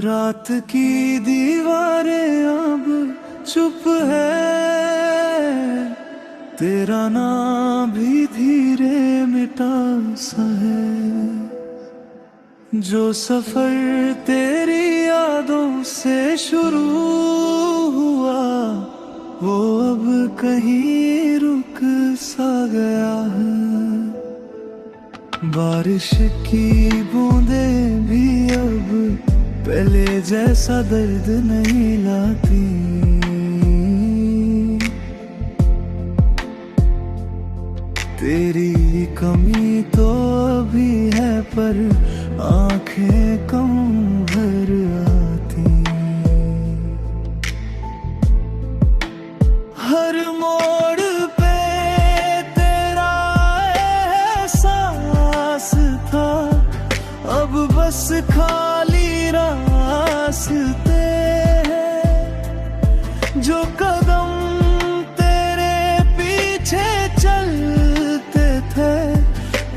रात की दीवारें अब चुप है, तेरा नाम भी धीरे मिटा सा है। जो सफर तेरी यादों से शुरू हुआ वो अब कहीं रुक सा गया है। बारिश की बूंदें भी अब पहले जैसा दर्द नहीं लाती। तेरी कमी तो अभी है पर आंखें कम भर आती। हर मोड़ पे तेरा एहसास था, अब बस खाली रास्ते हैं। जो कदम तेरे पीछे चलते थे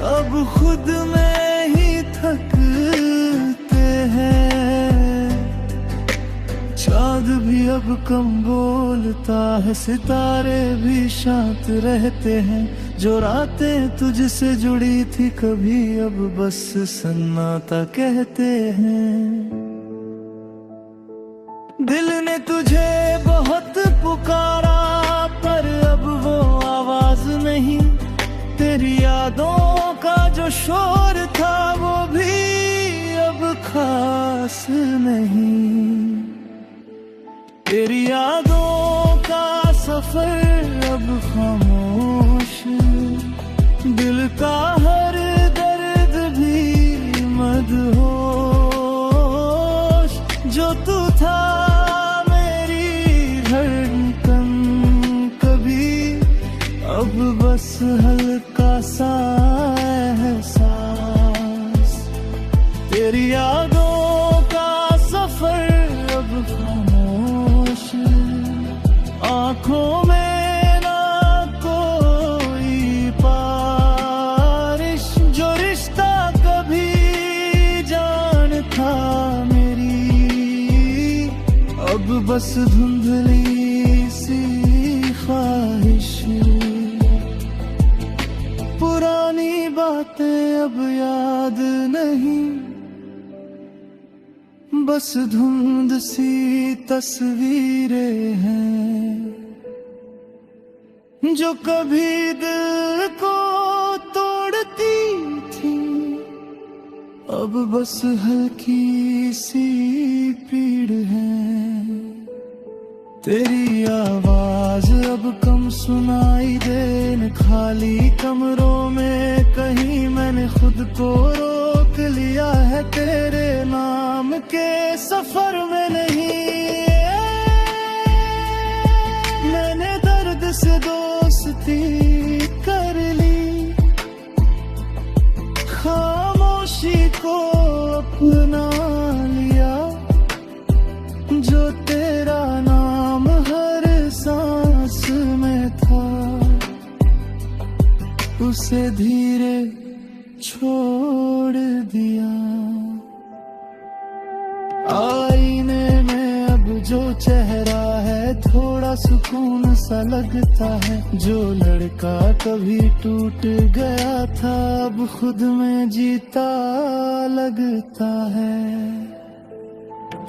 अब खुद में ही थकते हैं। चाँद भी अब कम बोलता है, सितारे भी शांत रहते हैं। जो रातें तुझसे जुड़ी थी कभी अब बस सन्नाटा कहते हैं। दिल ने तुझे बहुत पुकारा पर अब वो आवाज नहीं। तेरी यादों का जो शोर था वो भी अब खास नहीं। तेरी यादों का सफर अब खामोश, दिल का हर दर्द भी मदहोश। जो तू था मेरी धड़कन कभी अब बस हल्का सा एहसास। तेरी यादों का सफर अब खामोश, आंखों में बस धुंधली सी ख्वाहिश। पुरानी बातें अब याद नहीं, बस धुंध सी तस्वीरें हैं। जो कभी दिल को तोड़ती थी अब बस हल्की सी पीड़ है। तेरी आवाज अब कम सुनाई दे, खाली कमरों में कहीं मैंने खुद को रोक लिया है। तेरे नाम के सफर में नहीं, मैंने दर्द से दोस्ती कर ली। खामोशी को अपना लिया, जो तेरा नाम हर सांस में था उसे धीरे छोड़ दिया। आईने में अब जो चेहरा है थोड़ा सुकून सा लगता है। जो लड़का कभी टूट गया था अब खुद में जीता लगता है।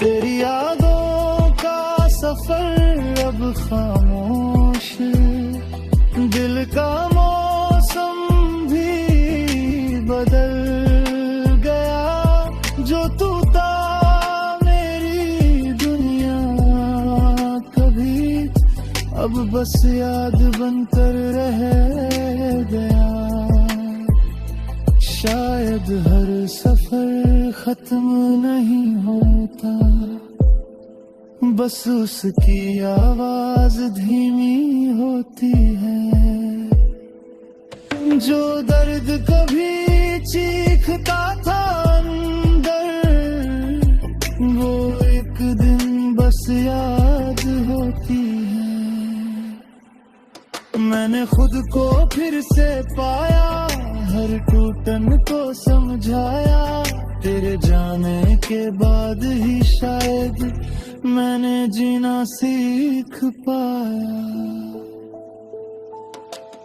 तेरी यादों का सफर अब खामोश, दिल का मौसम भी बदल गया। जो तू था मेरी दुनिया कभी अब बस याद बनकर रह गया। शायद हर सफर खत्म नहीं होता, बस उसकी आवाज धीमी होती है। जो दर्द कभी चीखता था अंदर वो एक दिन बस याद होती है। मैंने खुद को फिर से पाया हर टूटन को समझाया, तेरे जाने के बाद ही शायद मैंने जीना सीख पाया।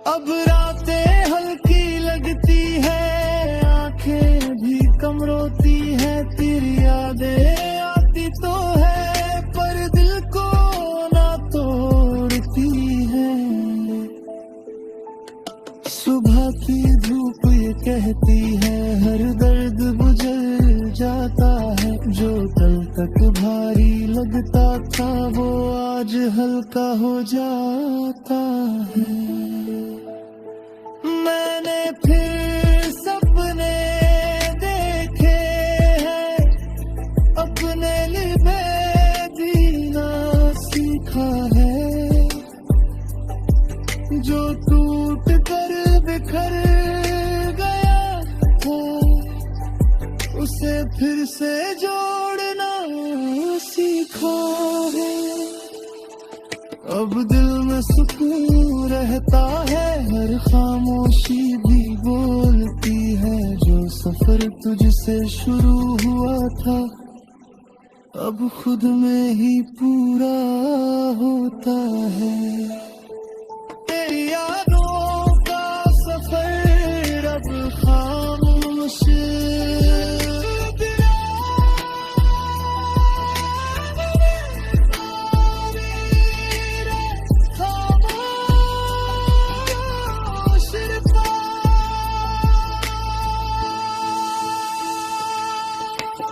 अब रातें हल्की लगती है, आंखें भी कम रोती है, तेरी यादें आती तो है पर दिल को ना तोड़ती है। सुबह की धूप ये कहती है हर दर्द बुझल जाता है, जो कल तक भारी लगता था वो आज हल्का हो जाता है। मैंने फिर सपने देखे हैं, अपने लिए जीना सीखा है, जो टूट कर बिखर गया था उसे फिर से जोड़ना सीखा है। अब दिल में सुकून रहता है, हर खामोशी भी बोलती है, जो सफर तुझसे शुरू हुआ था अब खुद में ही पूरा होता है। तेरी यादों का सफर अब खामोश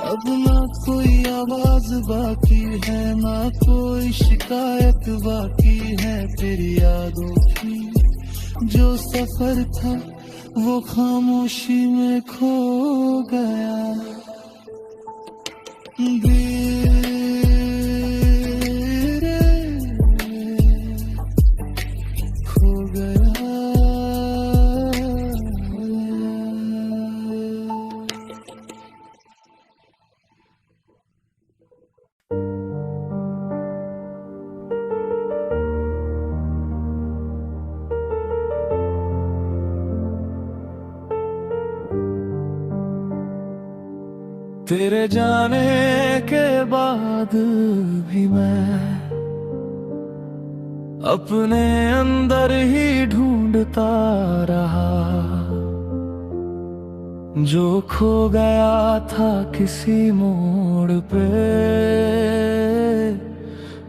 अब ना कोई आवाज बाकी है, ना कोई शिकायत बाकी है, तेरी यादों की जो सफर था वो खामोशी में खो गया। खो गया। तेरे जाने के बाद भी मैं अपने अंदर ही ढूंढता रहा, जो खो गया था किसी मोड़ पे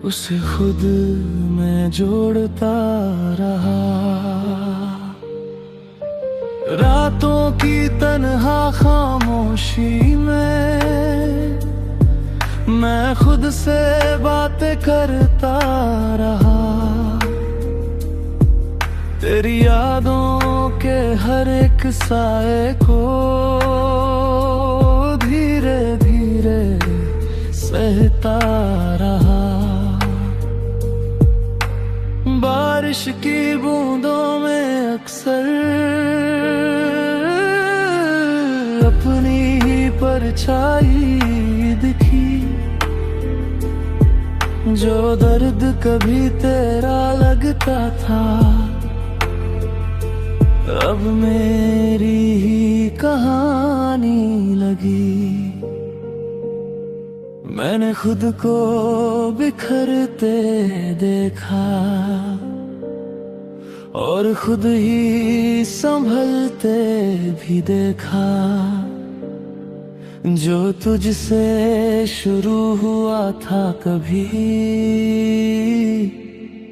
उसे खुद में जोड़ता रहा। रातों की तन्हा खामोशी में मैं खुद से बातें करता रहा, तेरी यादों के हर एक साए को धीरे धीरे सहता रहा। बारिश की बूंदों में अक्सर अपनी ही परछाई दिखी, जो दर्द कभी तेरा लगता था अब मेरी ही कहानी लगी। मैंने खुद को बिखरते देखा और खुद ही संभलते भी देखा, जो तुझसे शुरू हुआ था कभी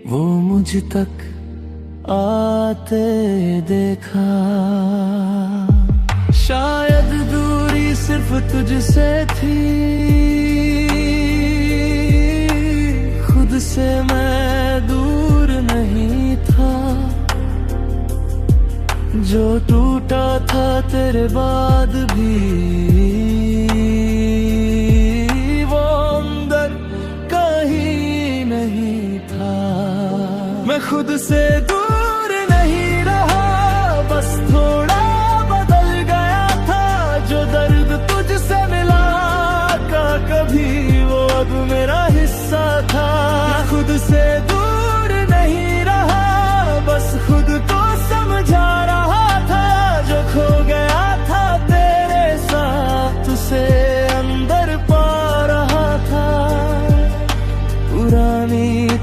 वो मुझ तक आते देखा। शायद दूरी सिर्फ तुझसे थी, खुद से मैं दूर नहीं था, जो टूटा था तेरे बाद भी वो अंदर कहीं नहीं था। मैं खुद से दूर नहीं रहा, बस थोड़ा बदल गया था, जो दर्द तुझसे मिला का कभी वो अब मेरा हिस्सा था। मैं खुद से दूर नहीं रहा, बस खुद को समझा रहा था, जो खो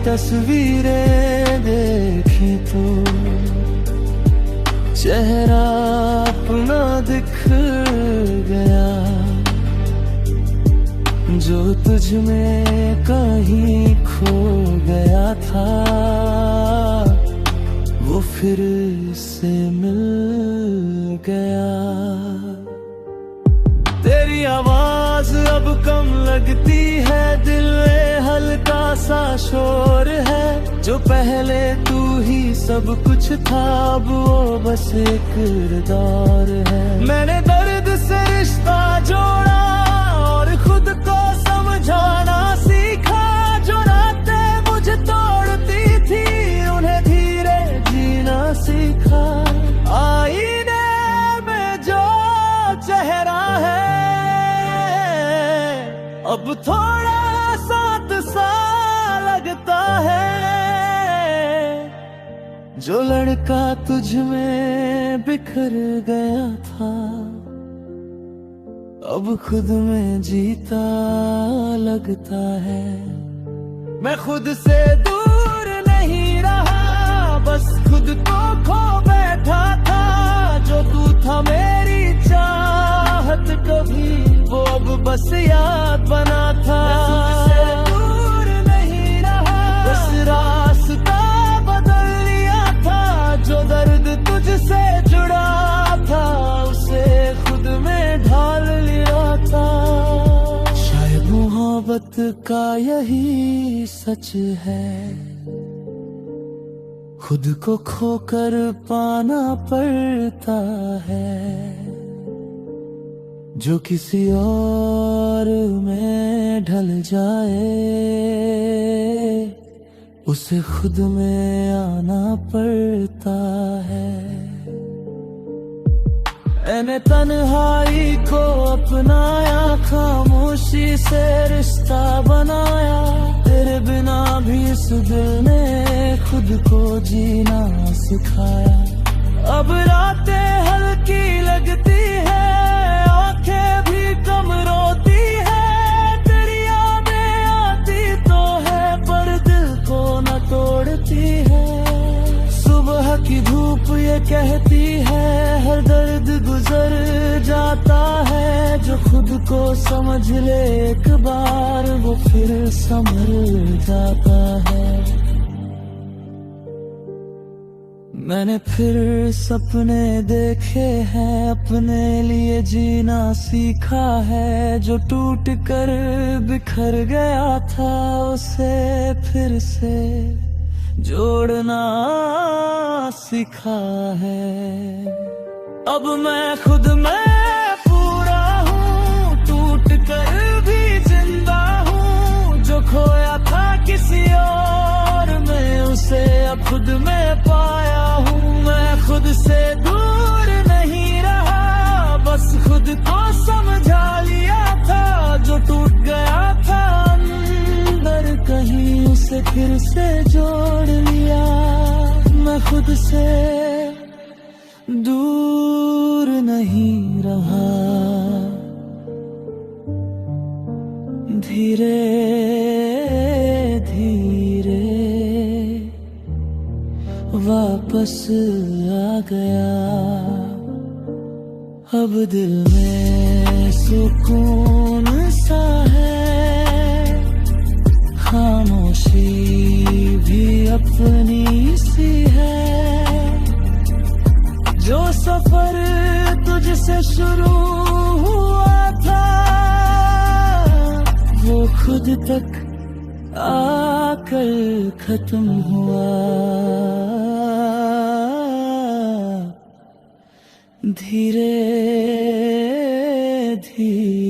तस्वीरें देखी तो चेहरा अपना दिख गया, जो तुझ में कहीं खो गया था वो फिर से मिल गया। तेरी आवाज अब कम लगती है, दिल में हल्का सा शोर है, जो पहले तू ही सब कुछ था अब वो बस एक किरदार है। मैंने दर्द से रिश्ता जोड़ा और खुद को समझाना सीखा, जो रातें मुझे तोड़ती थी उन्हें धीरे जीना सीखा। आईने में जो चेहरा है अब थोड़ा साथ सा लगता है, जो लड़का तुझ में बिखर गया था अब खुद में जीता लगता है। मैं खुद से दूर नहीं रहा, बस खुद को खो बैठा था, जो तू था मेरी चाहत कभी वो अब बस याद बना था। मैं खुद से दूर नहीं रहा, बस रास्ता बदल लिया था, जो दर्द तुझसे जुड़ा था उसे खुद में ढाल लिया था। शायद मोहब्बत का यही सच है, खुद को खोकर पाना पड़ता है, जो किसी और में ढल जाए उसे खुद में आना पड़ता है। मैंने तन्हाई को अपनाया, खामोशी से रिश्ता बनाया, तेरे बिना भी इस दिल ने खुद को जीना सिखाया। अब रातें हल्की लगती है, आंखें भी कम रोती है, तेरी यादें आती तो है पर दिल को न तोड़ती है। सुबह की धूप ये कहती है हर दर्द गुजर जाता है, जो खुद को समझ ले एक बार वो फिर संभल जाता है। मैंने फिर सपने देखे हैं, अपने लिए जीना सीखा है, जो टूट कर बिखर गया था उसे फिर से जोड़ना सीखा है। अब मैं खुद में पूरा हूँ, टूट कर भी जिंदा हूँ, जो खोया था किसी और में उसे अब खुद में पाया हूँ। मैं खुद से दूर नहीं रहा, बस खुद को समझा लिया था, जो टूट गया था अंदर कहीं उसे फिर से जोड़ लिया। मैं खुद से दूर नहीं रहा, धीरे धीरे वापस आ गया। अब दिल में सुकून सा है, खामोशी भी अपनी सी है, जो सफर तुझसे शुरू हुआ था वो खुद तक आकर खत्म हुआ। धीरे धीरे